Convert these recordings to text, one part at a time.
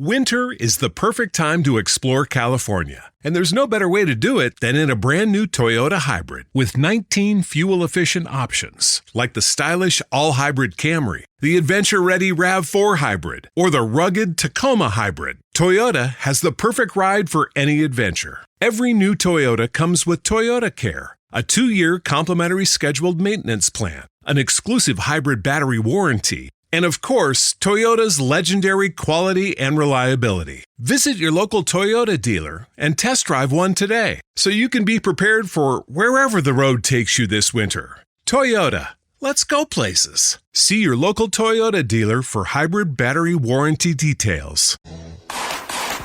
Winter is the perfect time to explore California, and there's no better way to do it than in a brand new Toyota Hybrid with 19 fuel-efficient options, like the stylish all-hybrid Camry, the adventure-ready RAV4 Hybrid, or the rugged Tacoma Hybrid. Toyota has the perfect ride for any adventure. Every new Toyota comes with Toyota Care, a 2-year complimentary scheduled maintenance plan, an exclusive hybrid battery warranty, and of course, Toyota's legendary quality and reliability. Visit your local Toyota dealer and test drive one today so you can be prepared for wherever the road takes you this winter. Toyota, let's go places. See your local Toyota dealer for hybrid battery warranty details.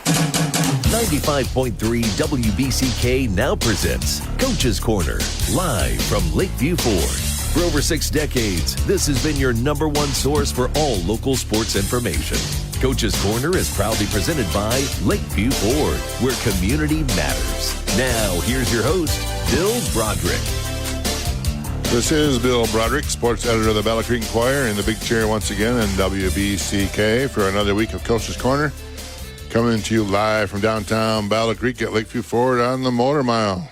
95.3 WBCK now presents Coach's Corner, live from Lakeview Ford. For over 6 decades, this has been your number one source for all local sports information. Coach's Corner is proudly presented by Lakeview Ford, where community matters. Now, here's your host, Bill Broderick. This is Bill Broderick, sports editor of the Battle Creek Enquirer, in the big chair once again in WBCK for another week of Coach's Corner. Coming to you live from downtown Battle Creek at Lakeview Ford on the Motor Mile.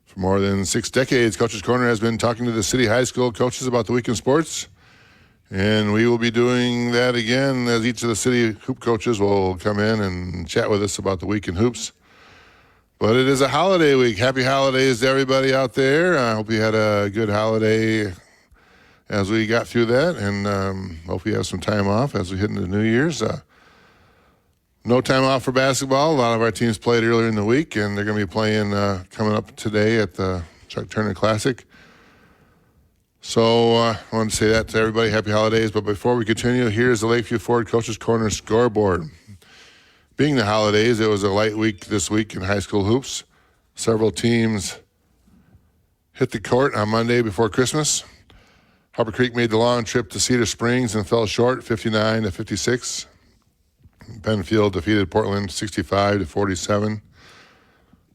For more than 6 decades, Coach's Corner has been talking to the city high school coaches about the week in sports. And we will be doing that again as each of the city hoop coaches will come in and chat with us about the week in hoops. But it is a holiday week. Happy holidays to everybody out there. I hope you had a good holiday as we got through that. And hope you have some time off as we hit into New Year's. No time off for basketball. A lot of our teams played earlier in the week, and they're going to be playing coming up today at the Chuck Turner Classic. So I wanted to say that to everybody. Happy holidays. But before we continue, here's the Lakeview Ford Coach's Corner scoreboard. Being the holidays, it was a light week this week in high school hoops. Several teams hit the court on Monday before Christmas. Harbor Creek made the long trip to Cedar Springs and fell short, 59-56. Penfield defeated Portland 65-47.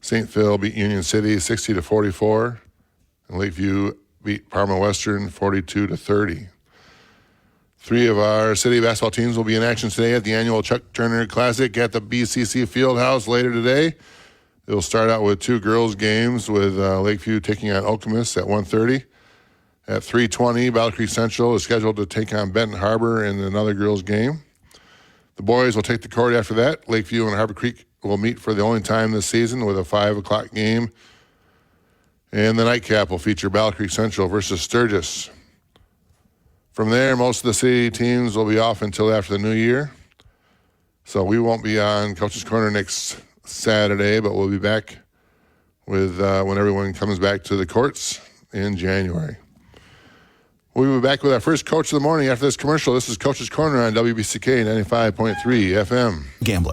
St. Phil beat Union City 60-44. And Lakeview beat Parma Western 42-30. 3 of our city basketball teams will be in action today at the annual Chuck Turner Classic at the BCC Fieldhouse later today. It will start out with 2 girls' games with Lakeview taking on Okemos at 1:30. At 3:20, Battle Creek Central is scheduled to take on Benton Harbor in another girls' game. The boys will take the court after that. Lakeview and Harbor Creek will meet for the only time this season with a 5 o'clock game. And the nightcap will feature Battle Creek Central versus Sturgis. From there, most of the city teams will be off until after the new year. So we won't be on Coach's Corner next Saturday, but we'll be back with when everyone comes back to the courts in January. We'll be back with our first Coach of the Morning after this commercial. This is Coach's Corner on WBCK 95.3 FM. Gambler.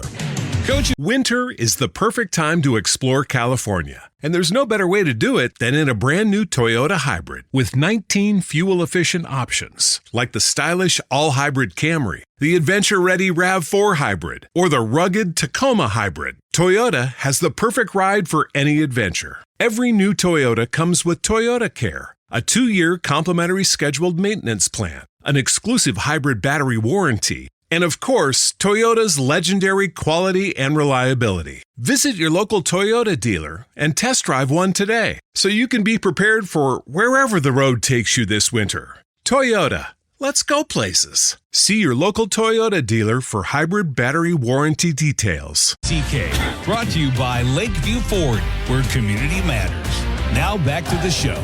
Coach, winter is the perfect time to explore California, and there's no better way to do it than in a brand new Toyota Hybrid with 19 fuel-efficient options, like the stylish all-hybrid Camry, the adventure-ready RAV4 Hybrid, or the rugged Tacoma Hybrid. Toyota has the perfect ride for any adventure. Every new Toyota comes with Toyota Care, a 2-year complimentary scheduled maintenance plan, an exclusive hybrid battery warranty, and of course, Toyota's legendary quality and reliability. Visit your local Toyota dealer and test drive one today so you can be prepared for wherever the road takes you this winter. Toyota, let's go places. See your local Toyota dealer for hybrid battery warranty details. CK, brought to you by Lakeview Ford, where community matters. Now back to the show.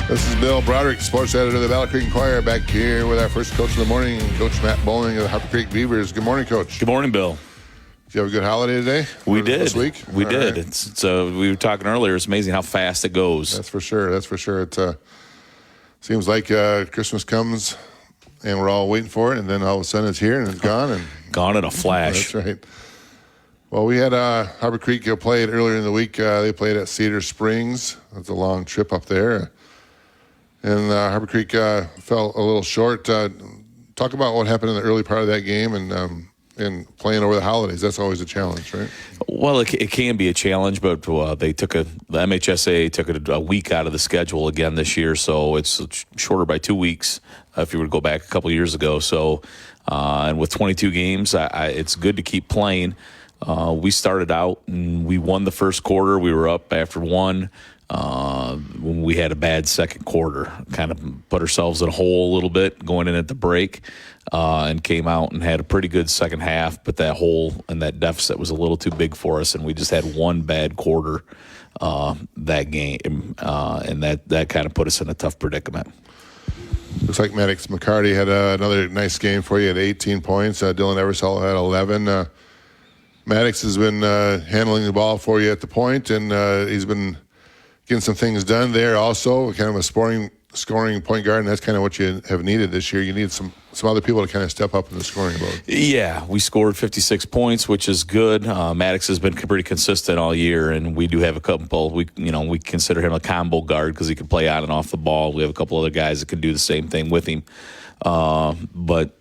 This is Bill Broderick, sports editor of the Battle Creek Enquirer, back here with our first Coach of the Morning, Coach Matt Bowling of the Harbor Creek Beavers. Good morning, Coach. Good morning, Bill. Did you have a good holiday today? We did. This week? We All did. Right. So we were talking earlier. It's amazing how fast it goes. That's for sure. That's for sure. It seems like Christmas comes and we're all waiting for it, and then all of a sudden it's here and it's gone. And Gone in a flash. That's right. Well, we had Harbor Creek played earlier in the week. They played at Cedar Springs. That's a long trip up there. And Harbor Creek fell a little short. Talk about what happened in the early part of that game and playing over the holidays. That's always a challenge, right? Well, it can be a challenge, but the MHSA took it a week out of the schedule again this year, so it's shorter by 2 weeks if you were to go back a couple years ago. So And with 22 games, it's good to keep playing. We started out and we won the first quarter. We were up after one. When we had a bad second quarter, kind of put ourselves in a hole a little bit going in at the break, and came out and had a pretty good second half. But that hole and that deficit was a little too big for us, and we just had one bad quarter that game, and that kind of put us in a tough predicament. Looks like Maddox McCarty had another nice game for you at 18 points. Dylan Eversole had 11. Maddox has been handling the ball for you at the point, and he's been getting some things done there also, kind of a scoring point guard, and that's kind of what you have needed this year. You need some other people to kind of step up in the scoring mode. Yeah, we scored 56 points, which is good. Maddox has been pretty consistent all year, and we do have a couple. We consider him a combo guard because he can play on and off the ball. We have a couple other guys that can do the same thing with him. But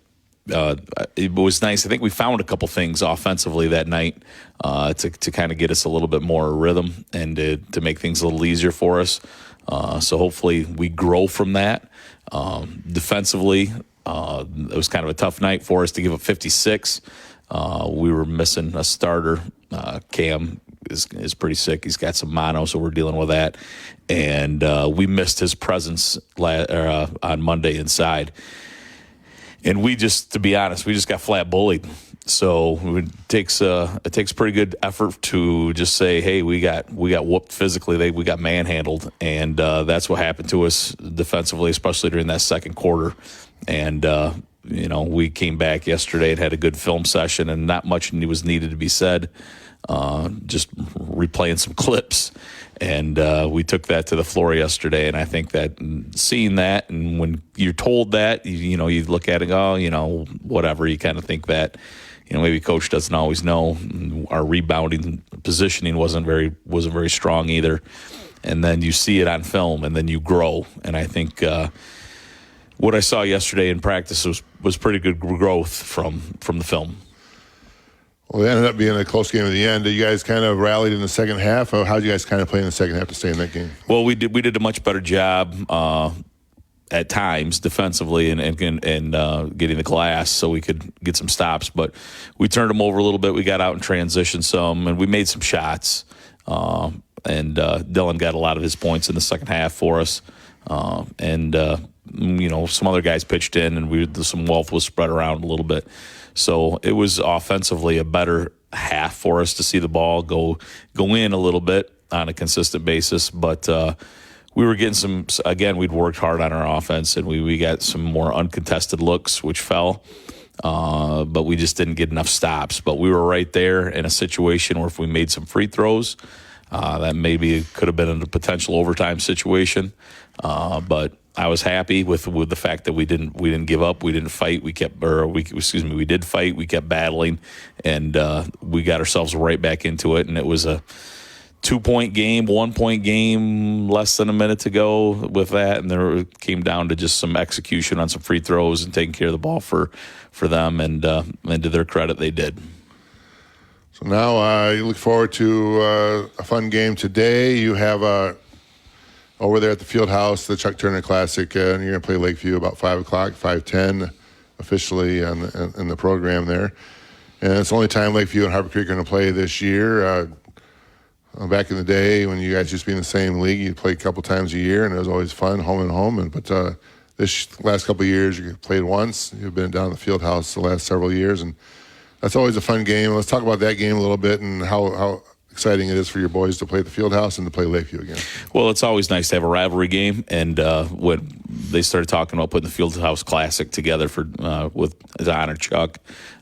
it was nice. I think we found a couple things offensively that night to kind of get us a little bit more rhythm and to make things a little easier for us. So hopefully we grow from that. Defensively, it was kind of a tough night for us to give up 56. We were missing a starter. Cam is pretty sick. He's got some mono, so we're dealing with that. And we missed his presence on Monday inside. And to be honest, we just got flat bullied. So it takes pretty good effort to just say, hey, we got whooped physically. We got manhandled, and that's what happened to us defensively, especially during that second quarter. And we came back yesterday and had a good film session, and not much was needed to be said. Just replaying some clips. And we took that to the floor yesterday, and I think that seeing that, and when you're told that, you look at it and go, whatever. You kind of think that, maybe coach doesn't always know. Our rebounding positioning wasn't very strong either. And then you see it on film, and then you grow. And I think what I saw yesterday in practice was pretty good growth from the film. Well, it ended up being a close game at the end. You guys kind of rallied in the second half. How did you guys kind of play in the second half to stay in that game? Well, we did a much better job at times defensively and getting the glass so we could get some stops. But we turned them over a little bit. We got out and transitioned some, and we made some shots. And Dylan got a lot of his points in the second half for us. Some other guys pitched in, and some wealth was spread around a little bit. So it was offensively a better half for us to see the ball go in a little bit on a consistent basis. But we were getting we'd worked hard on our offense, and we got some more uncontested looks, which fell. But we just didn't get enough stops. But we were right there in a situation where if we made some free throws, that maybe could have been a potential overtime situation. But I was happy with the fact that we didn't give up. We didn't fight. We did fight. We kept battling, and we got ourselves right back into it. And it was a 2-point game, 1-point game, less than a minute to go with that. And then it came down to just some execution on some free throws and taking care of the ball for them. And to their credit, they did. So now you look forward to a fun game today. You have over there at the Field House, the Chuck Turner Classic, and you're going to play Lakeview about 5 o'clock, 5:10 officially in the program there. And it's the only time Lakeview and Harbor Creek are going to play this year. Back in the day when you guys used to be in the same league, you'd play a couple times a year, and it was always fun, home and home. But this last couple of years, you played once. You've been down at the Field House the last several years, and that's always a fun game. Let's talk about that game a little bit and how exciting it is for your boys to play at the Field House and to play Lakeview again. Well, it's always nice to have a rivalry game, and when they started talking about putting the Field House Classic together with his honor Chuck,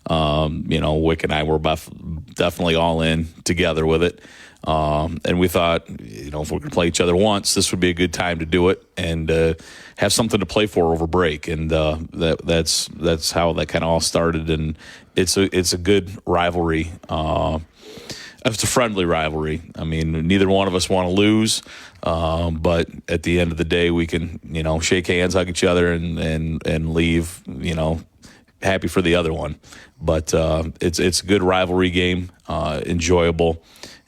Wick and I were definitely all in together with it. And we thought, if we're going to play each other once, this would be a good time to do it and have something to play for over break. And that's how that kind of all started. And it's a good rivalry. It's a friendly rivalry. I mean, neither one of us want to lose, but at the end of the day, we can, shake hands, hug each other, and leave, happy for the other one. But it's a good rivalry game, enjoyable,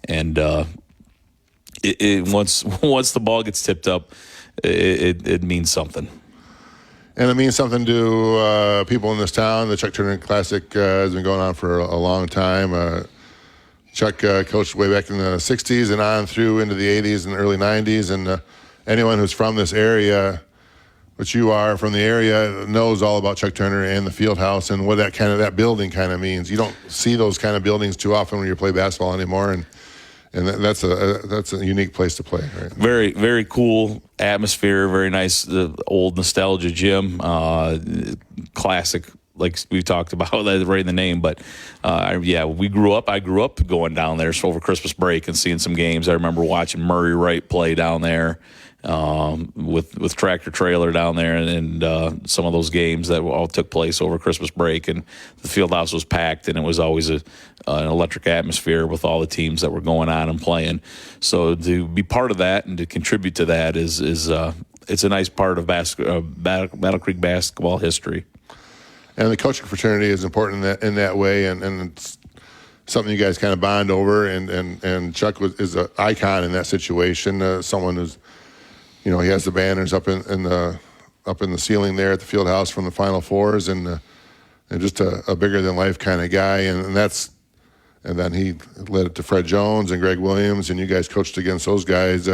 and once the ball gets tipped up, it means something. And it means something to people in this town. The Chuck Turner Classic has been going on for a long time. Chuck coached way back in the 60s and on through into the 80s and early 90s. And anyone who's from this area, which you are from the area, knows all about Chuck Turner and the field house and what that building kind of means. You don't see those kind of buildings too often when you play basketball anymore. And that's a unique place to play. Right? Very, very cool atmosphere. Very nice, old nostalgia gym. Classic, like we talked about, right in the name. But I grew up going down there over Christmas break and seeing some games. I remember watching Murray Wright play down there with Tractor Trailer down there, and some of those games that all took place over Christmas break. And the field house was packed, and it was always an electric atmosphere with all the teams that were going on and playing. So to be part of that and to contribute to that is it's a nice part of Battle Creek basketball history. And the coaching fraternity is important in that way, and it's something you guys kind of bond over. And Chuck is an icon in that situation. Someone who's, he has the banners up in the ceiling there at the field house from the Final Fours, and just a bigger than life kind of guy. And then he led it to Fred Jones and Greg Williams, and you guys coached against those guys.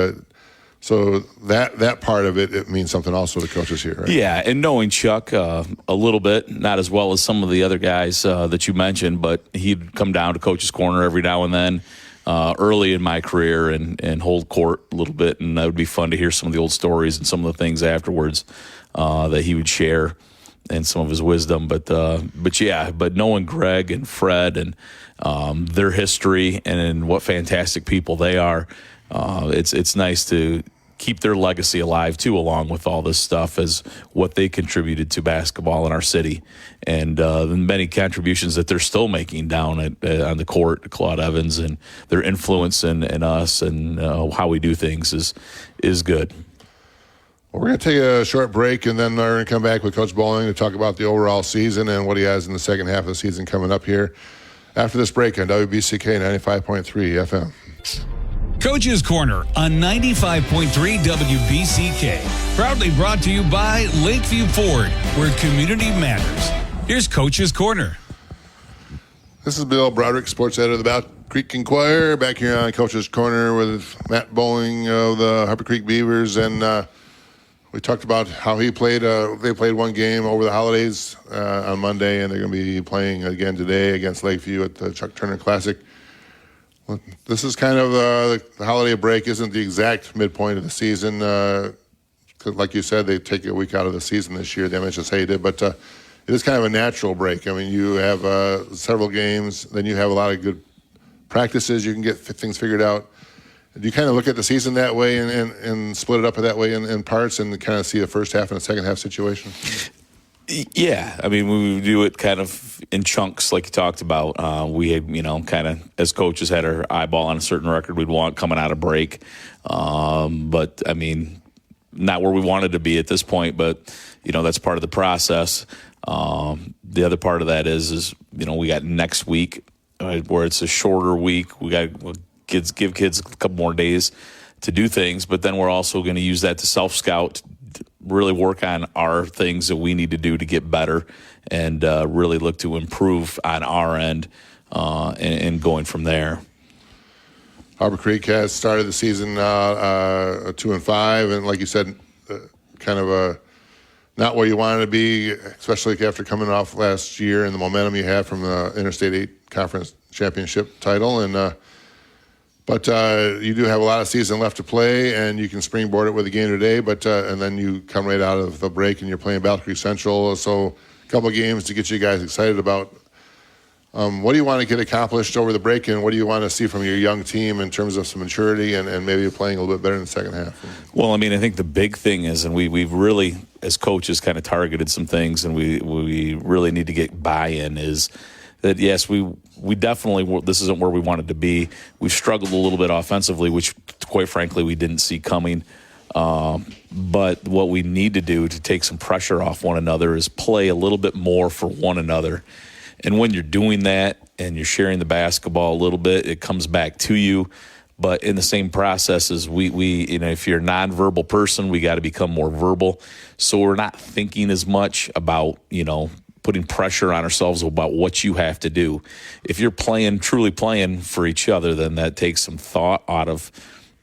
So that part of it means something also to coaches here, right? Yeah, and knowing Chuck a little bit, not as well as some of the other guys that you mentioned, but he'd come down to Coach's Corner every now and then early in my career and hold court a little bit, and that would be fun to hear some of the old stories and some of the things afterwards that he would share and some of his wisdom. But knowing Greg and Fred and their history and what fantastic people they are, it's nice to keep their legacy alive too, along with all this stuff, as what they contributed to basketball in our city, and the many contributions that they're still making down on the court. Claude Evans and their influence in us and how we do things is good. Well, we're going to take a short break, and then we're going to come back with Coach Bowling to talk about the overall season and what he has in the second half of the season coming up here after this break on WBCK 95.3 FM. Coach's Corner on 95.3 WBCK. Proudly brought to you by Lakeview Ford, where community matters. Here's Coach's Corner. This is Bill Broderick, sports editor of the Battle Creek Enquirer, back here on Coach's Corner with Matt Bowling of the Harper Creek Beavers. And we talked about how he played. They played one game over the holidays on Monday, and they're going to be playing again today against Lakeview at the Chuck Turner Classic. Well, this is kind of the holiday break isn't the exact midpoint of the season. Like you said, they take a week out of the season this year. The MHSA did, but it is kind of a natural break. I mean, you have several games, then you have a lot of good practices. You can get things figured out. Do you kind of look at the season that way and split it up that way in parts and kind of see the first half and the second half situation? Yeah, I mean, we do it kind of in chunks, like you talked about. We had, kind of as coaches had our eyeball on a certain record we'd want coming out of break. But I mean, not where we wanted to be at this point, but that's part of the process. The other part of that is we got next week where it's a shorter week. We got give kids a couple more days to do things, but then we're also going to use that to self-scout, really work on our things that we need to do to get better and really look to improve on our end and going from there. Harper Creek has started the season 2-5, and like you said, kind of not where you wanted to be, especially after coming off last year and the momentum you had from the Interstate 8 Conference Championship title. And But you do have a lot of season left to play, and you can springboard it with a game today. But and then you come right out of the break, and you're playing Battle Creek Central. So a couple of games to get you guys excited about. What do you want to get accomplished over the break, and what do you want to see from your young team in terms of some maturity and maybe playing a little bit better in the second half? Well, I mean, I think the big thing is, and we've really, as coaches, kind of targeted some things, and we really need to get buy-in, is that, yes, we definitely, this isn't where we wanted to be. We've struggled a little bit offensively, which, quite frankly, we didn't see coming. But what we need to do to take some pressure off one another is play a little bit more for one another. And when you're doing that and you're sharing the basketball a little bit, it comes back to you. But in the same process as we if you're a nonverbal person, we got to become more verbal. So we're not thinking as much about, putting pressure on ourselves about what you have to do. If you're truly playing for each other, then that takes some thought out of,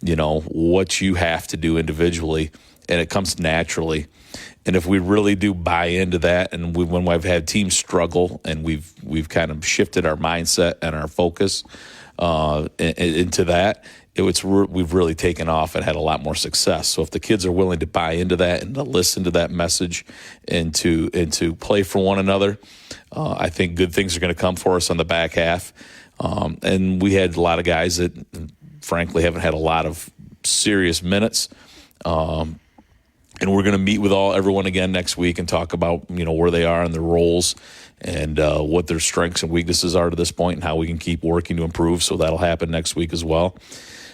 what you have to do individually, and it comes naturally. And if we really do buy into that, and when we've had teams struggle, and we've kind of shifted our mindset and our focus into that, we've really taken off and had a lot more success. So if the kids are willing to buy into that and to listen to that message and to play for one another, I think good things are going to come for us on the back half. And we had a lot of guys that, frankly, haven't had a lot of serious minutes. And we're going to meet with everyone again next week and talk about, where they are in their roles and what their strengths and weaknesses are to this point and how we can keep working to improve. So that'll happen next week as well.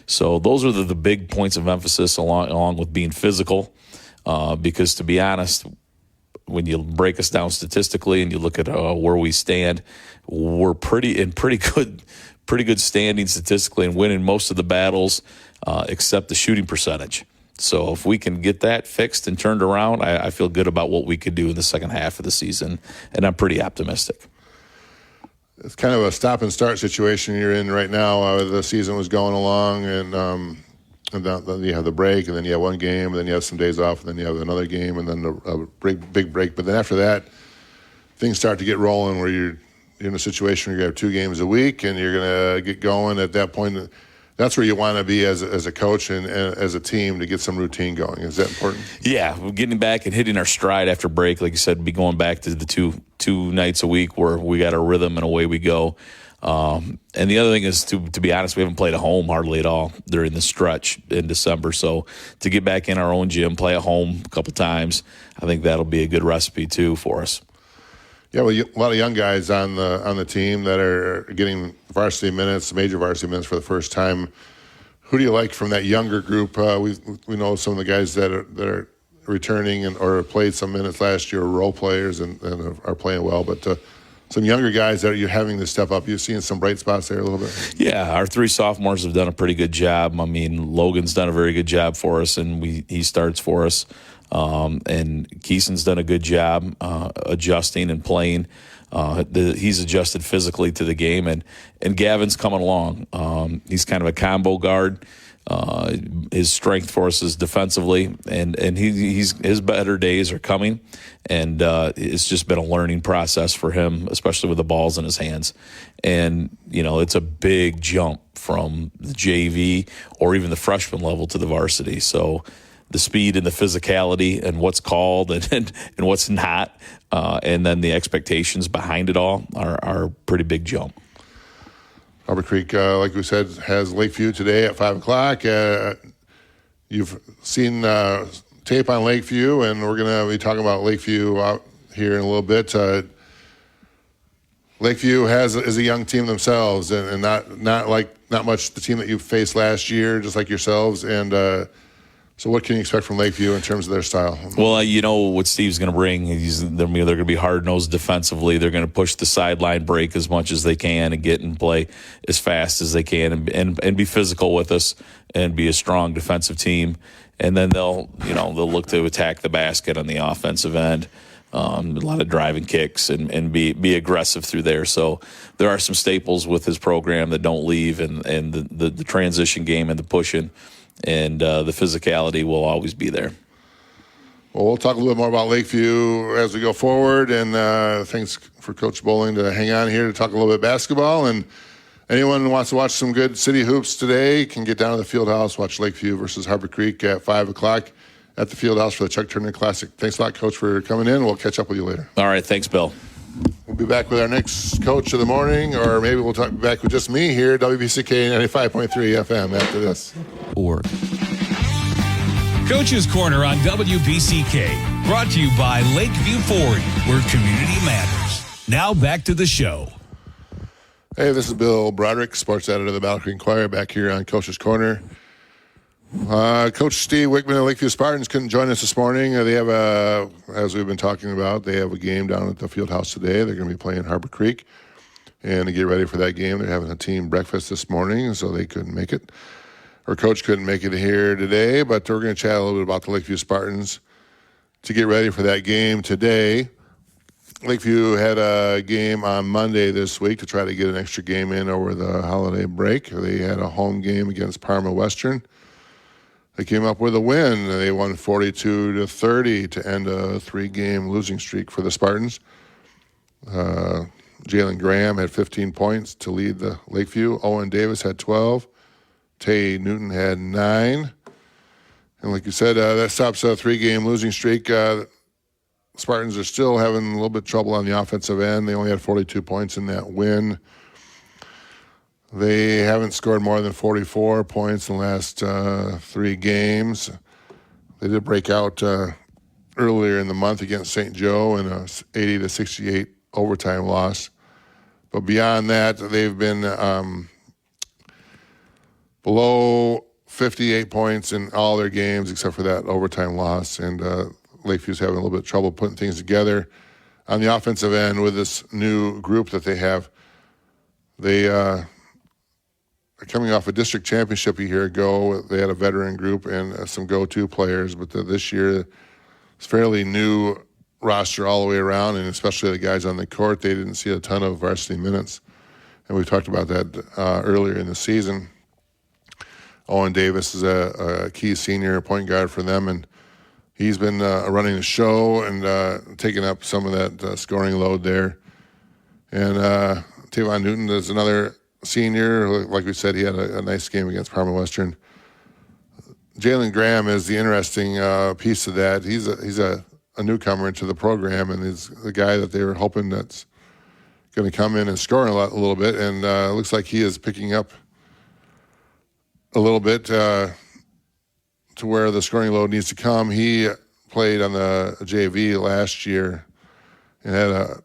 So those are the big points of emphasis along with being physical, because to be honest, when you break us down statistically and you look at where we stand, we're pretty good standing statistically and winning most of the battles except the shooting percentage. So if we can get that fixed and turned around, I feel good about what we could do in the second half of the season, and I'm pretty optimistic. It's kind of a stop and start situation you're in right now. The season was going along, and then you have the break, and then you have one game, and then you have some days off, and then you have another game, and then a big break. But then after that, things start to get rolling where you're in a situation where you have 2 games a week, and you're going to get going at that point. That's where you want to be as a coach and as a team to get some routine going. Is that important? Yeah, we're getting back and hitting our stride after break. Like you said, be going back to the two nights a week where we got a rhythm and away we go. And the other thing is, to be honest, we haven't played at home hardly at all during the stretch in December. So to get back in our own gym, play at home a couple times, I think that'll be a good recipe too for us. Yeah, well, a lot of young guys on the team that are getting varsity minutes, major varsity minutes for the first time. Who do you like from that younger group? We know some of the guys that are returning or played some minutes last year, role players, and are playing well. But some younger guys that you're having to step up. You've seen some bright spots there a little bit. Yeah, our 3 sophomores have done a pretty good job. I mean, Logan's done a very good job for us, and he starts for us. And Keeson's done a good job adjusting and playing. He's adjusted physically to the game, and Gavin's coming along. He's kind of a combo guard. His strength for us is defensively, and his better days are coming. And it's just been a learning process for him, especially with the balls in his hands. And it's a big jump from the JV or even the freshman level to the varsity. So the speed and the physicality and what's called and what's not, and then the expectations behind it all are a pretty big jump. Harbor Creek, like we said, has Lakeview today at 5 o'clock. You've seen tape on Lakeview, and we're going to be talking about Lakeview out here in a little bit. Lakeview is a young team themselves, and not much the team that you faced last year, just like yourselves. And so what can you expect from Lakeview in terms of their style? Well, you know what Steve's going to bring. They're going to be hard-nosed defensively. They're going to push the sideline break as much as they can and get and play as fast as they can and be physical with us and be a strong defensive team. And then they'll look to attack the basket on the offensive end. A lot of driving kicks and be aggressive through there. So there are some staples with his program that don't leave, and the transition game and the pushing. And the physicality will always be there. Well, we'll talk a little bit more about Lakeview as we go forward. And thanks for Coach Bowling to hang on here to talk a little bit basketball. And anyone who wants to watch some good city hoops today can get down to the field house, watch Lakeview versus Harbor Creek at 5 o'clock at the field house for the Chuck Turner Classic. Thanks a lot, Coach, for coming in. We'll catch up with you later. All right. Thanks, Bill. We'll be back with our next coach of the morning, or maybe we'll talk back with just me here, WBCK 95.3 FM after this. Coach's Corner on WBCK, brought to you by Lakeview Ford, where community matters. Now back to the show. Hey, this is Bill Broderick, sports editor of the Broderick Enquirer, back here on Coach's Corner. Coach Steve Wickman of Lakeview Spartans couldn't join us this morning. They have as we've been talking about, they have a game down at the field house today. They're going to be playing Harbor Creek. And to get ready for that game, they're having a team breakfast this morning, so they couldn't make it. Our coach couldn't make it here today, but we're going to chat a little bit about the Lakeview Spartans to get ready for that game today. Lakeview had a game on Monday this week to try to get an extra game in over the holiday break. They had a home game against Parma Western. They came up with a win. They won 42-30 to end a 3-game losing streak for the Spartans. Jalen Graham had 15 points to lead the Lakeview. Owen Davis had 12. Tay Newton had 9. And like you said, that stops a 3-game losing streak. Spartans are still having a little bit of trouble on the offensive end. They only had 42 points in that win. They haven't scored more than 44 points in the last 3 games. They did break out earlier in the month against St. Joe in a 80-68 overtime loss. But beyond that, they've been below 58 points in all their games except for that overtime loss. And Lakeview's having a little bit of trouble putting things together on the offensive end with this new group that they have. They are coming off a district championship a year ago. They had a veteran group and some go-to players, but this year it's fairly new roster all the way around, and especially the guys on the court. They didn't see a ton of varsity minutes, and we talked about that earlier in the season. Owen Davis is a key senior point guard for them, and he's been running the show and taking up some of that scoring load there. And Tavon Newton is another senior. Like we said, he had a nice game against Parma Western. Jalen Graham is the interesting piece of that. He's a newcomer into the program, and he's the guy that they were hoping that's going to come in and score a little bit. And it looks like he is picking up a little bit to where the scoring load needs to come. He played on the JV last year and had a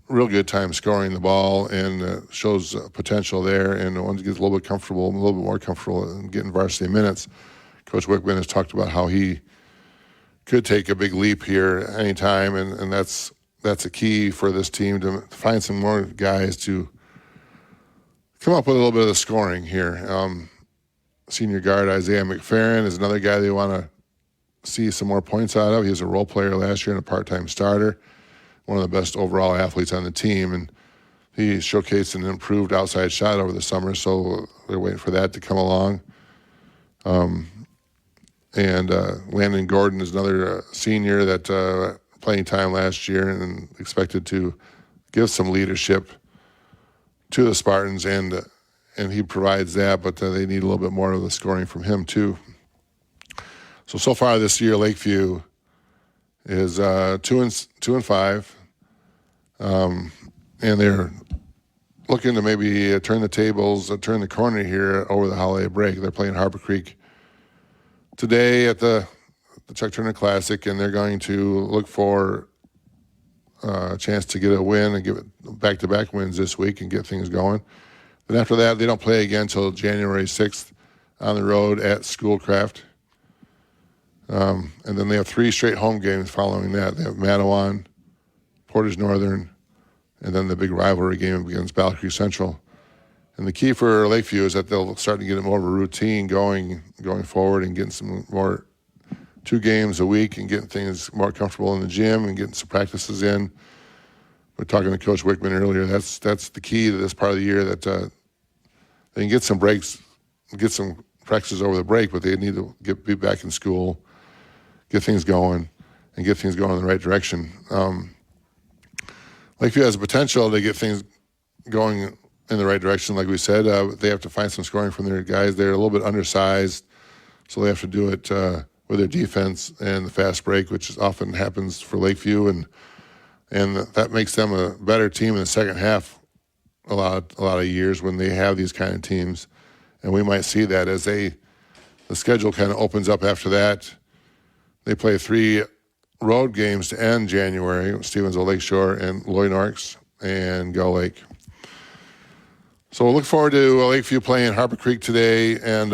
real good time scoring the ball, and shows potential there. And once he gets a little bit more comfortable in getting varsity minutes, Coach Wickman has talked about how he could take a big leap here anytime, and that's a key for this team to find some more guys to come up with a little bit of the scoring here. Senior guard Isaiah McFerrin is another guy they want to see some more points out of. He was a role player last year and a part-time starter, one of the best overall athletes on the team, and he showcased an improved outside shot over the summer, so they're waiting for that to come along. And Landon Gordon is another senior that playing time last year and expected to give some leadership to the Spartans, and he provides that, but they need a little bit more of the scoring from him too. So far this year, Lakeview is 2-5, and they're looking to maybe turn the tables, turn the corner here over the holiday break. They're playing Harbor Creek today at the Chuck Turner Classic, and they're going to look for a chance to get a win and give it back-to-back wins this week and get things going. Then after that, they don't play again until January 6th on the road at Schoolcraft. And then they have 3 straight home games following that. They have Madawan, Portage Northern, and then the big rivalry game against Battle Creek Central. And the key for Lakeview is that they'll start to get more of a routine going forward and getting some more 2 games a week and getting things more comfortable in the gym and getting some practices in. We're talking to Coach Wickman earlier. That's the key to this part of the year, that they can get some breaks, get some practices over the break, but they need to be back in school, get things going, and get things going in the right direction. Lakeview has the potential to get things going in the right direction. Like we said, they have to find some scoring from their guys. They're a little bit undersized, so they have to do it with their defense and the fast break, which often happens for Lakeview, and that makes them a better team in the second half a lot of years when they have these kind of teams. And we might see that as the schedule kind of opens up after that. They play 3 road games to end January: Stevensville, Lakeshore, and Lloyd Norks, and Gull Lake. So we'll look forward to Lakeview playing Harbor Creek today and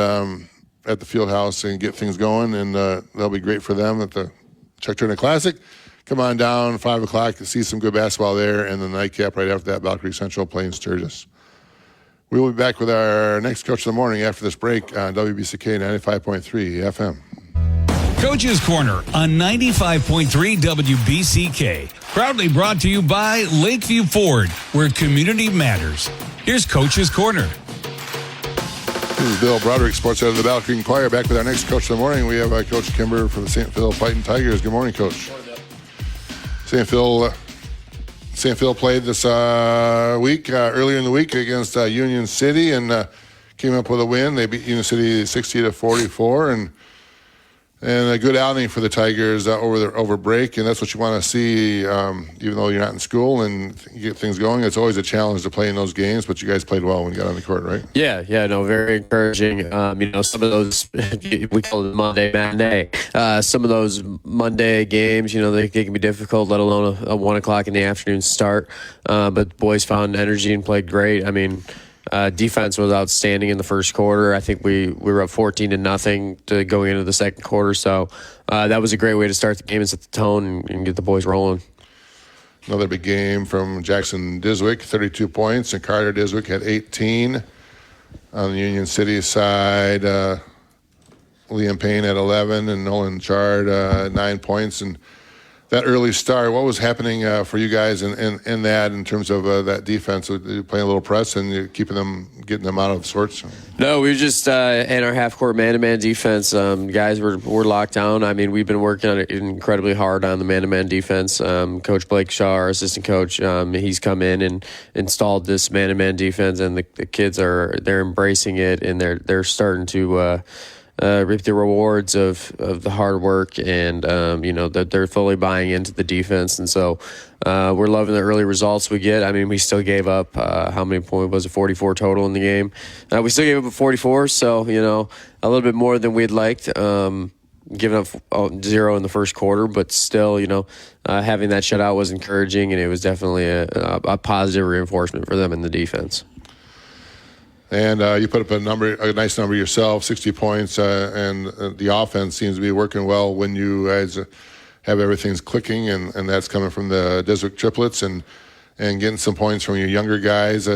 at the field house and get things going, and that'll be great for them at the Chuck Turner Classic. Come on down, 5 o'clock, to see some good basketball there, and the nightcap right after that, Battle Creek Central playing Sturgis. We will be back with our next Coach of the Morning after this break on WBCK 95.3 FM. Coach's Corner on 95.3 WBCK. Proudly brought to you by Lakeview Ford, where community matters. Here's Coach's Corner. This is Bill Broderick, sports editor of the Battle Creek Enquirer, back with our next Coach of the Morning. We have Coach Kimber from the St. Phil Fighting Tigers. Good morning, Coach. St. Phil played this week, earlier in the week against Union City and came up with a win. They beat Union City 60-44 and a good outing for the Tigers over break, and that's what you want to see. Even though you're not in school and you get things going, it's always a challenge to play in those games. But you guys played well when you got on the court, right? Yeah, no, very encouraging. Some of those we call it Monday matinee. Some of those Monday games, they can be difficult, let alone a 1 o'clock in the afternoon start. But the boys found energy and played great. Defense was outstanding in the first quarter. I think we were up 14-0 going into the second quarter. So that was a great way to start the game and set the tone and get the boys rolling. Another big game from Jackson Diswick, 32 points, and Carter Diswick had 18. On the Union City side, Liam Payne had 11 and Nolan Chard 9 points. And that early start, what was happening for you guys in that in terms of that defense? You playing a little press and you're getting them out of sorts? No, we were just in our half-court man-to-man defense. Guys were locked down. We've been working on it incredibly hard on the man-to-man defense. Coach Blake Shaw, our assistant coach, he's come in and installed this man-to-man defense, and the kids they're embracing it, and they're starting to reap the rewards of the hard work, and that they're fully buying into the defense. And so we're loving the early results we get. We still gave up how many points was it? 44 total in the game. We still gave up 44, so a little bit more than we'd liked. Giving up 0 in the first quarter, but still, having that shutout was encouraging, and it was definitely a positive reinforcement for them in the defense. And you put up a nice number yourself, 60 points, and the offense seems to be working well when you guys have everything's clicking, and that's coming from the Diswick triplets and getting some points from your younger guys.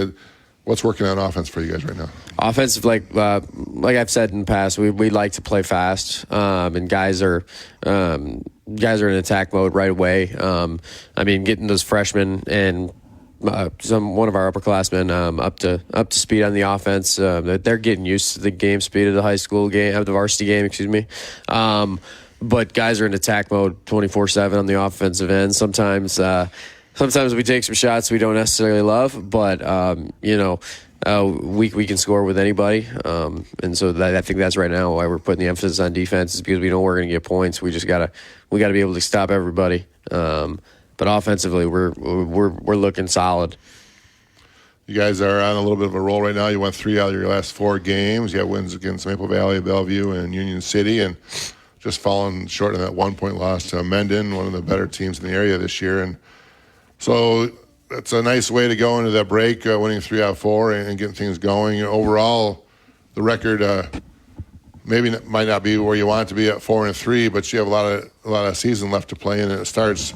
What's working on offense for you guys right now? Offensive, like I've said in the past, we like to play fast, and guys are in attack mode right away. Getting those freshmen and one of our upperclassmen up to speed on the offense. They're getting used to the game speed of the high school game, of the varsity game, excuse me. But guys are in attack mode 24/7 on the offensive end. Sometimes we take some shots we don't necessarily love, but we can score with anybody. And so I think that's right now why we're putting the emphasis on defense, is because we know we're going to get points. We gotta be able to stop everybody. But offensively, we're looking solid. You guys are on a little bit of a roll right now. You won 3 out of your last 4 games. You have wins against Maple Valley, Bellevue, and Union City, and just falling short of that 1-point loss to Mendon, one of the better teams in the area this year. And so it's a nice way to go into that break, winning 3 out of 4 and getting things going. Overall, the record might not be where you want it to be at 4-3, but you have a lot of season left to play in, and it starts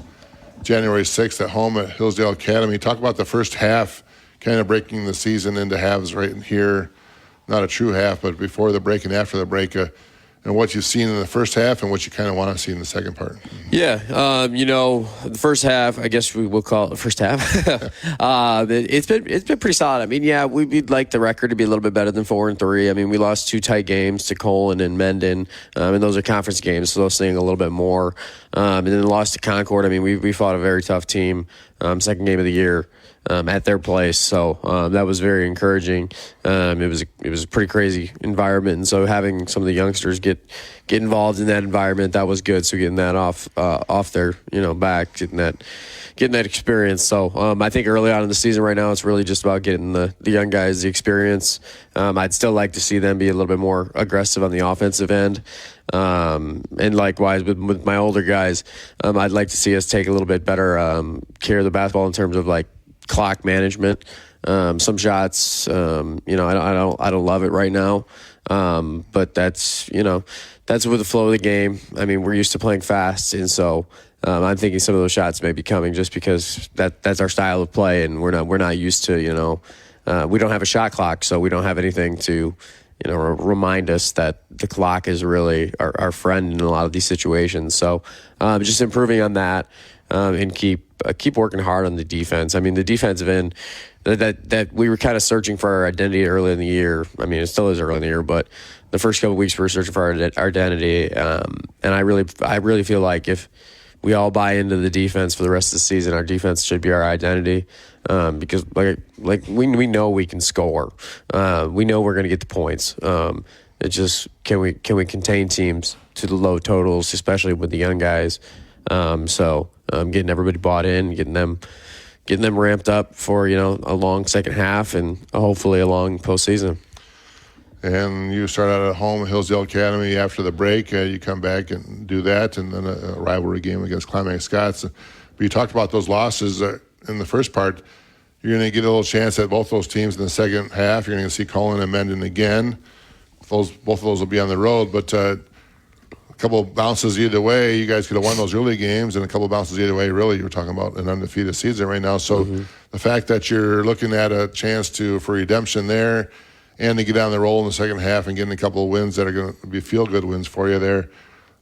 January 6th at home at Hillsdale Academy. Talk about the first half, kind of breaking the season into halves right in here. Not a true half, but before the break and after the break, and what you've seen in the first half and what you kind of want to see in the second part. Yeah, the first half, I guess we will call it the first half. It's been pretty solid. We'd like the record to be a little bit better than 4-3. We lost 2 tight games to Colin and Mendon, and those are conference games, so those sting a little bit more. And then lost to Concord. We fought a very tough team, second game of the year. At their place, so that was very encouraging. It was a pretty crazy environment, and so having some of the youngsters get involved in that environment, that was good. So getting that off their back, getting that experience. So I think early on in the season, right now, it's really just about getting the young guys the experience. I'd still like to see them be a little bit more aggressive on the offensive end. And likewise with my older guys, I'd like to see us take a little bit better care of the basketball in terms of clock management. Some shots, I don't love it right now, but that's with the flow of the game. We're used to playing fast, and so I'm thinking some of those shots may be coming just because that's our style of play, and we're not used to we don't have a shot clock, so we don't have anything to remind us that the clock is really our friend in a lot of these situations. So just improving on that and keep working hard on the defense. I mean, the defensive end that we were kind of searching for our identity early in the year. I mean, it still is early in the year, but the first couple of weeks we were searching for our identity. And I really feel like if we all buy into the defense for the rest of the season, our defense should be our identity. Because like we know we can score. We know we're going to get the points. It's just can we contain teams to the low totals, especially with the young guys. So getting everybody bought in, getting them ramped up for a long second half and hopefully a long postseason. And you start out at home at Hillsdale Academy after the break. You come back and do that, and then a rivalry game against Climax Scots. But you talked about those losses in the first part. You're going to get a little chance at both those teams in the second half. You're going to see Cullen and Mendon again. Both of those will be on the road, but a couple of bounces either way. You guys could have won those early games, and a couple of bounces either way. Really, you're talking about an undefeated season right now. So the fact that you're looking at a chance for redemption there, and to get on the roll in the second half and getting a couple of wins that are going to be feel-good wins for you there.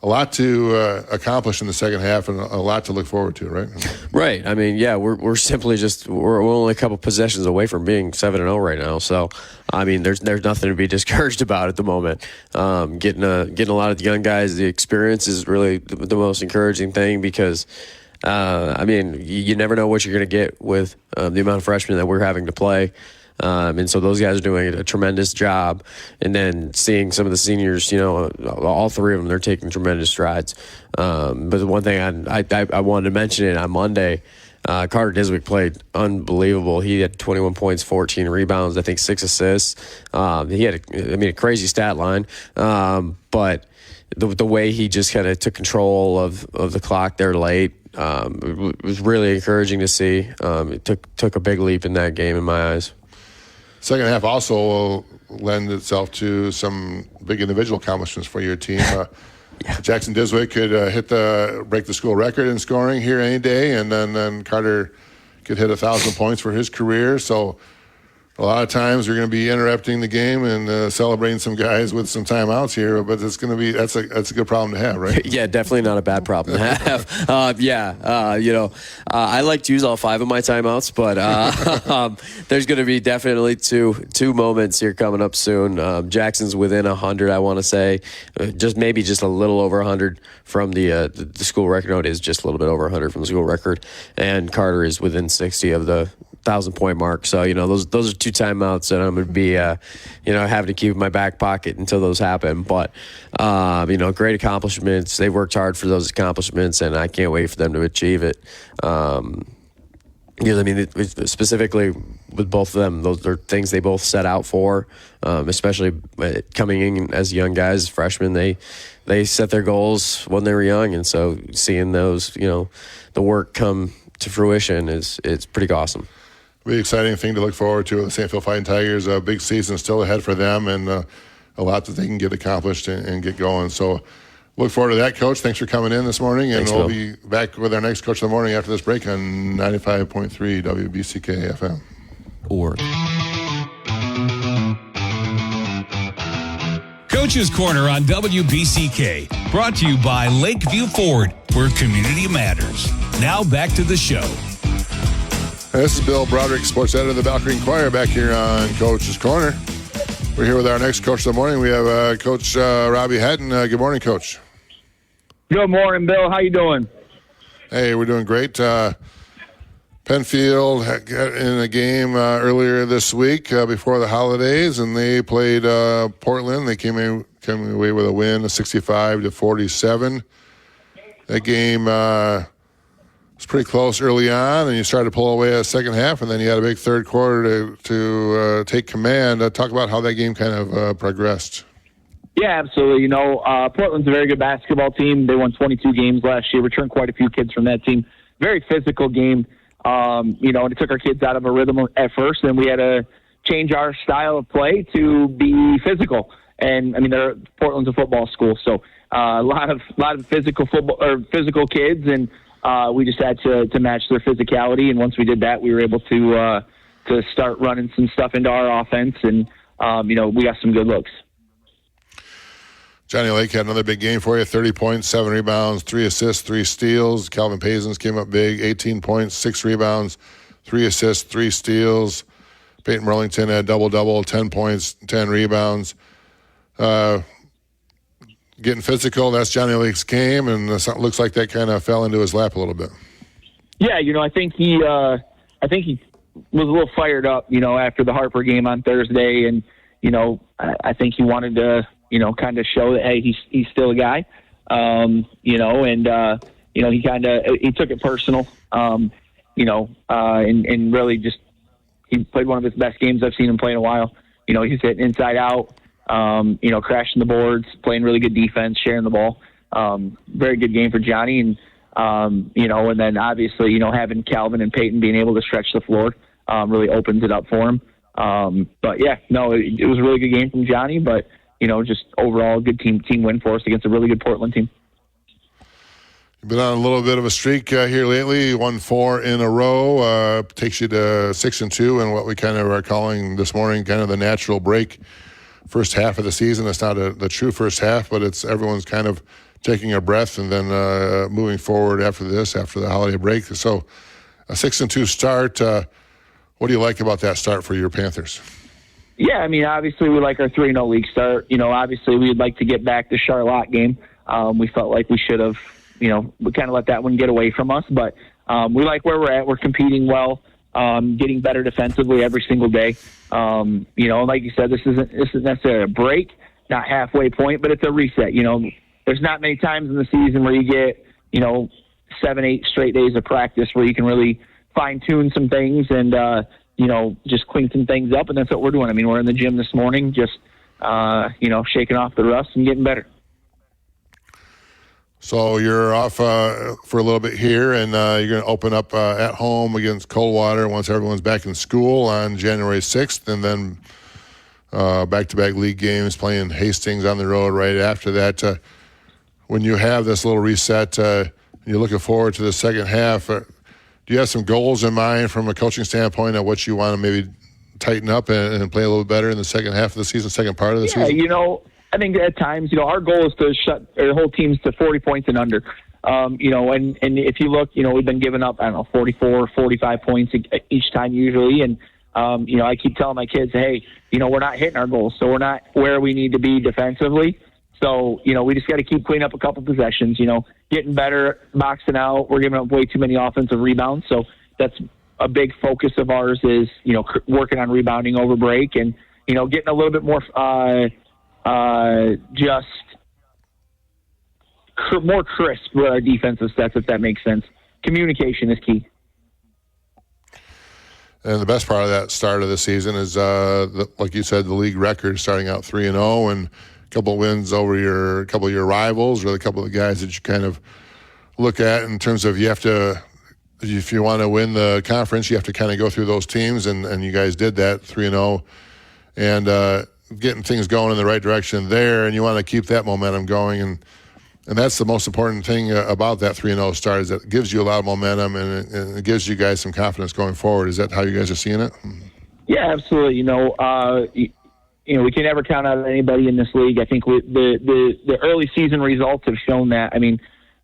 A lot to accomplish in the second half and a lot to look forward to, right? Right. I mean, yeah, we're simply we're only a couple possessions away from being 7-0 right now. So, I mean, there's nothing to be discouraged about at the moment. Getting a lot of the young guys the experience is really the most encouraging thing because, I mean, you never know what you're going to get with the amount of freshmen that we're having to play. And so those guys are doing a tremendous job. And then seeing some of the seniors, all three of them, they're taking tremendous strides. But the one thing I wanted to mention it on Monday, Carter Diswick played unbelievable. He had 21 points, 14 rebounds, I think 6 assists. He had a crazy stat line. But the way he just kind of took control of the clock there late, it was really encouraging to see. It took a big leap in that game in my eyes. Second half also will lend itself to some big individual accomplishments for your team. Jackson Diswick could break the school record in scoring here any day, and then Carter could hit 1,000 points for his career. So a lot of times you're going to be interrupting the game and celebrating some guys with some timeouts here, but it's going to be that's a good problem to have, right? Yeah, definitely not a bad problem to have. I like to use all 5 of my timeouts, but there's going to be definitely two moments here coming up soon. Jackson's within 100, I want to say, just a little over 100 from the school record. No, it is just a little bit over 100 from the school record, and Carter is within 60 of the 1,000-point mark. So, those are 2 timeouts that I'm going to be, having to keep in my back pocket until those happen. But, great accomplishments. They worked hard for those accomplishments, and I can't wait for them to achieve it. Specifically with both of them, those are things they both set out for, especially coming in as young guys, freshmen. They set their goals when they were young, and so seeing those, the work come to fruition it's pretty awesome. Be exciting thing to look forward to with the St. Phil Fighting Tigers. A big season still ahead for them, and a lot that they can get accomplished and get going. So look forward to that, Coach. Thanks for coming in this morning, and we'll be back with our next Coach of the Morning after this break on 95.3 WBCK FM. Coach's Corner on WBCK, brought to you by Lakeview Ford, where community matters. Now back to the show. This is Bill Broderick, sports editor of the Valkyrie Enquirer, back here on Coach's Corner. We're here with our next Coach of the Morning. We have Coach Robbie Hatton. Good morning, Coach. Good morning, Bill. How you doing? Hey, we're doing great. Penfield got in a game earlier this week before the holidays, and they played Portland. They came away with a win, 65-47. That game was pretty close early on, and you started to pull away a second half, and then you had a big third quarter to take command. Talk about how that game kind of progressed. Yeah, absolutely. Portland's a very good basketball team. They won 22 games last year, returned quite a few kids from that team. Very physical game. And it took our kids out of a rhythm at first, and we had to change our style of play to be physical. And Portland's a football school, so a lot of physical football or physical kids, and we just had to match their physicality. And once we did that, we were able to to start running some stuff into our offense, and we got some good looks. Johnny Lake had another big game for you, 30 points, 7 rebounds, 3 assists, 3 steals. Calvin Pazins came up big, 18 points, 6 rebounds, 3 assists, 3 steals. Peyton Burlington had double-double, 10 points, 10 rebounds. Getting physical, that's Johnny Lake's game, and it looks like that kind of fell into his lap a little bit. Yeah, I think he was a little fired up, after the Harper game on Thursday, and I think he wanted to, kind of show that, hey, he's still a guy, and he took it personal, and really just he played one of his best games I've seen him play in a while. He's hitting inside out, crashing the boards, playing really good defense, sharing the ball. Very good game for Johnny, and and then obviously, having Calvin and Peyton being able to stretch the floor really opens it up for him. But yeah, no, it was a really good game from Johnny, but just overall good team win for us against a really good Portland team. You've been on a little bit of a streak here lately. You won 4 in a row. Takes you to 6-2 and what we kind of are calling this morning kind of the natural break first half of the season. It's not the true first half, but it's everyone's kind of taking a breath and then moving forward after the holiday break. So a 6-2 start. What do you like about that start for your Panthers? Yeah, obviously we like our 3-0 league start. Obviously we'd like to get back to Charlotte game. We felt like we should have, we kind of let that one get away from us. But we like where we're at. We're competing well, getting better defensively every single day. Like you said, this isn't necessarily a break, not halfway point, but it's a reset. There's not many times in the season where you get, 7-8 straight days of practice where you can really fine-tune some things and, just clean some things up, and that's what we're doing. We're in the gym this morning, just, shaking off the rust and getting better. So you're off for a little bit here, and you're going to open up at home against Coldwater once everyone's back in school on January 6th, and then back-to-back league games, playing Hastings on the road right after that. When you have this little reset, you're looking forward to the second half, do you have some goals in mind from a coaching standpoint of what you want to maybe tighten up and play a little better in the second half of the season, second part of the season? Yeah, I think at times, our goal is to shut our whole teams to 40 points and under. And if you look, we've been giving up, 44, 45 points each time usually. And, I keep telling my kids, hey, we're not hitting our goals, so we're not where we need to be defensively. So, we just got to keep cleaning up a couple possessions, getting better, boxing out. We're giving up way too many offensive rebounds. So that's a big focus of ours is, working on rebounding over break and, getting a little bit more more crisp with our defensive sets, if that makes sense. Communication is key. And the best part of that start of the season is, like you said, the league record starting out 3-0 and a couple of wins over a couple of your rivals or a couple of the guys that you kind of look at in terms of if you want to win the conference, you have to kind of go through those teams, and you guys did that 3-0 and getting things going in the right direction there, and you want to keep that momentum going, and that's the most important thing about that 3-0 start is that it gives you a lot of momentum and it gives you guys some confidence going forward. Is that how you guys are seeing it? Yeah, absolutely. We can never count out anybody in this league. I think the early season results have shown that.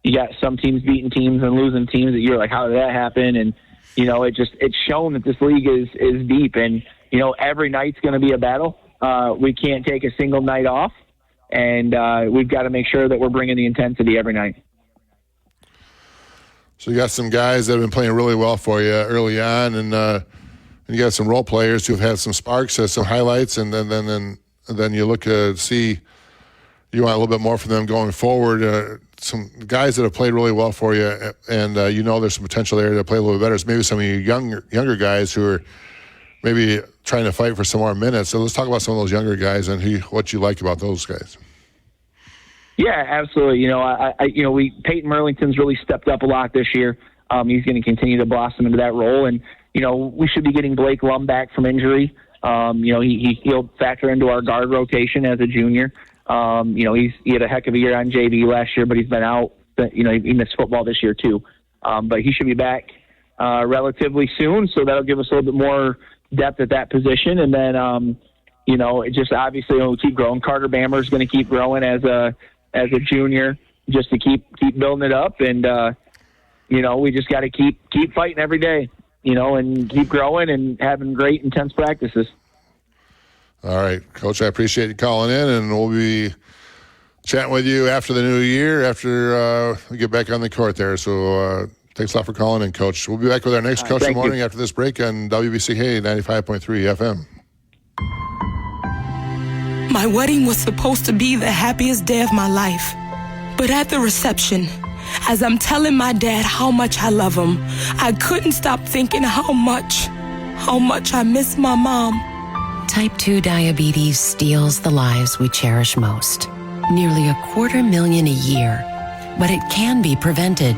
You got some teams beating teams and losing teams that you're like, how did that happen? And it's shown that this league is deep, and every night's going to be a battle. We can't take a single night off, and we've got to make sure that we're bringing the intensity every night. So you got some guys that have been playing really well for you early on, and you got some role players who have had some sparks, some highlights, and then you look to see you want a little bit more from them going forward. Some guys that have played really well for you, and there's some potential there to play a little bit better. So maybe some of you younger guys who are maybe trying to fight for some more minutes. So let's talk about some of those younger guys and what you like about those guys. Yeah, absolutely. Peyton Merlington's really stepped up a lot this year. He's going to continue to blossom into that role, and we should be getting Blake Lum back from injury. He'll factor into our guard rotation as a junior. He had a heck of a year on JV last year, but he's been out. He missed football this year too. But he should be back relatively soon, so that'll give us a little bit more depth at that position. And then, it just obviously will keep growing. Carter Bammer is going to keep growing as a junior, just to keep building it up. And, we just got to keep fighting every day, and keep growing and having great, intense practices. All right, Coach, I appreciate you calling in, and we'll be chatting with you after the new year, after we get back on the court there. So thanks a lot for calling in, Coach. We'll be back with our next Coach in the Morning after this break on WBCK 95.3 FM. My wedding was supposed to be the happiest day of my life. But at the reception, as I'm telling my dad how much I love him, I couldn't stop thinking how much I miss my mom. Type 2 diabetes steals the lives we cherish most. Nearly 250,000 a year. But it can be prevented.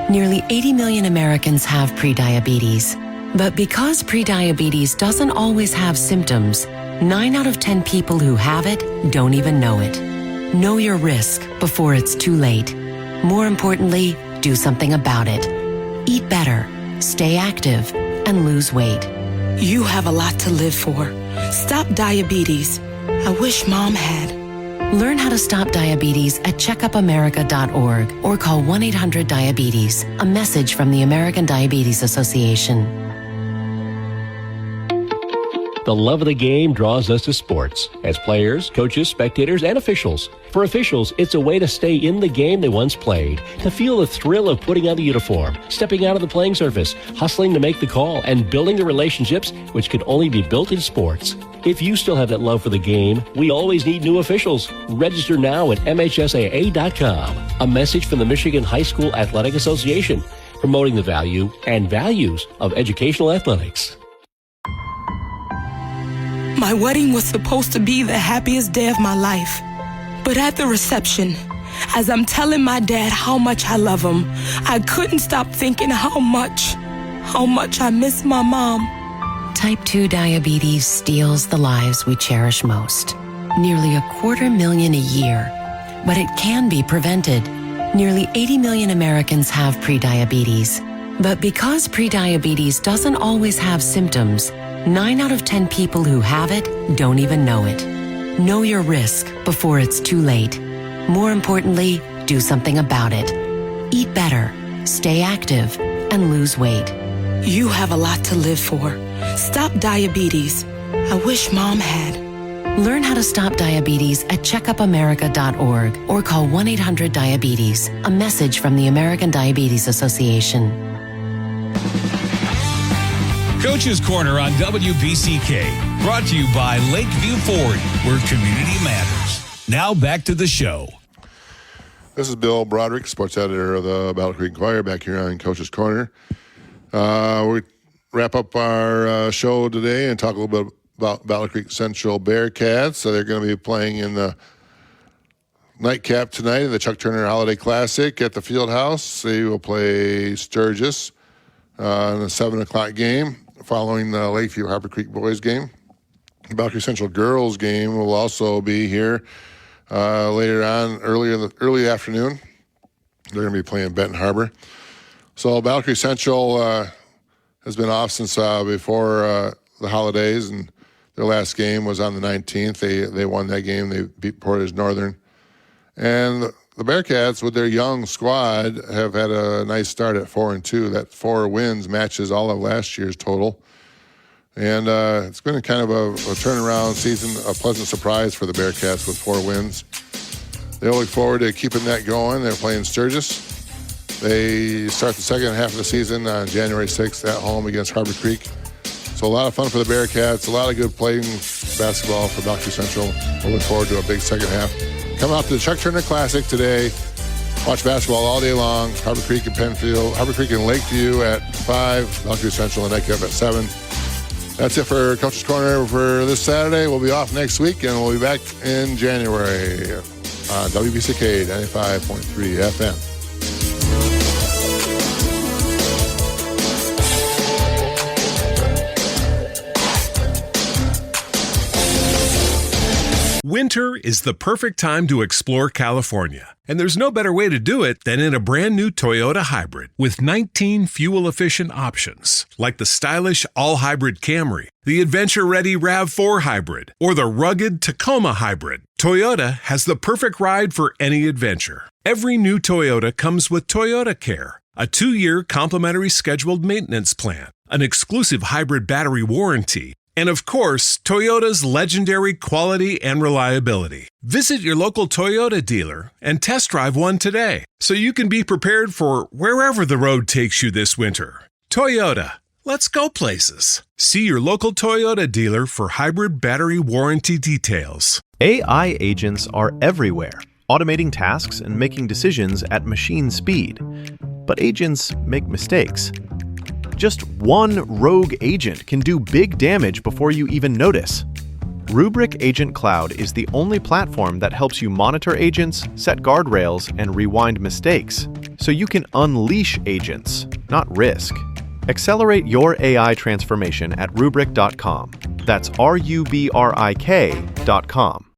Nearly 80 million Americans have prediabetes. But because prediabetes doesn't always have symptoms, 9 out of 10 people who have it don't even know it. Know your risk before it's too late. More importantly, do something about it. Eat better, stay active, and lose weight. You have a lot to live for. Stop diabetes. I wish Mom had. Learn how to stop diabetes at checkupamerica.org or call 1-800-DIABETES. A message from the American Diabetes Association. The love of the game draws us to sports, as players, coaches, spectators, and officials. For officials, it's a way to stay in the game they once played, to feel the thrill of putting on the uniform, stepping out of the playing surface, hustling to make the call, and building the relationships which can only be built in sports. If you still have that love for the game, we always need new officials. Register now at MHSAA.com. A message from the Michigan High School Athletic Association, promoting the value and values of educational athletics. My wedding was supposed to be the happiest day of my life. But at the reception, as I'm telling my dad how much I love him, I couldn't stop thinking how much I miss my mom. Type 2 diabetes steals the lives we cherish most. Nearly 250,000 a year. But it can be prevented. Nearly 80 million Americans have prediabetes. But because prediabetes doesn't always have symptoms, 9 out of 10 people who have it don't even know it. Know your risk before it's too late. More importantly, do something about it. Eat better, stay active, and lose weight. You have a lot to live for. Stop diabetes. I wish Mom had. Learn how to stop diabetes at checkupamerica.org or call 1-800-DIABETES. A message from the American Diabetes Association. Coach's Corner on WBCK, brought to you by Lakeview Ford, where community matters. Now back to the show. This is Bill Broderick, sports editor of the Battle Creek Enquirer, back here on Coach's Corner. We wrap up our show today and talk a little bit about Battle Creek Central Bearcats. So they're going to be playing in the nightcap tonight in the Chuck Turner Holiday Classic at the Fieldhouse. They will play Sturgis in a 7 o'clock game, following the Lakeview Harbor Creek boys game. The Battle Creek Central girls game will also be here later on, early afternoon. They're going to be playing Benton Harbor. So Battle Creek Central has been off since before the holidays, and their last game was on the 19th. They won that game. They beat Portage Northern. And the Bearcats, with their young squad, have had a nice start at 4-2. That 4 wins matches all of last year's total. And it's been kind of a turnaround season, a pleasant surprise for the Bearcats with 4 wins. They'll look forward to keeping that going. They're playing Sturgis. They start the second half of the season on January 6th at home against Harbor Creek. So a lot of fun for the Bearcats, a lot of good playing basketball for Battle Creek Central. We'll look forward to a big second half. Come out to the Chuck Turner Classic today. Watch basketball all day long. Harbor Creek and Penfield, Harbor Creek and Lakeview at 5, Lakeview Central and nightcap at 7. That's it for Coach's Corner for this Saturday. We'll be off next week, and we'll be back in January on WBCK 95.3 FM. Winter is the perfect time to explore California, and there's no better way to do it than in a brand new Toyota hybrid with 19 fuel-efficient options, like the stylish all-hybrid Camry, the adventure-ready RAV4 hybrid, or the rugged Tacoma hybrid. Toyota has the perfect ride for any adventure. Every new Toyota comes with Toyota Care, a 2-year complimentary scheduled maintenance plan, an exclusive hybrid battery warranty, and of course, Toyota's legendary quality and reliability. Visit your local Toyota dealer and test drive one today so you can be prepared for wherever the road takes you this winter. Toyota, let's go places. See your local Toyota dealer for hybrid battery warranty details. AI agents are everywhere, automating tasks and making decisions at machine speed. But agents make mistakes. Just one rogue agent can do big damage before you even notice. Rubrik Agent Cloud is the only platform that helps you monitor agents, set guardrails, and rewind mistakes, so you can unleash agents, not risk. Accelerate your AI transformation at Rubrik.com. That's RUBRIK.com.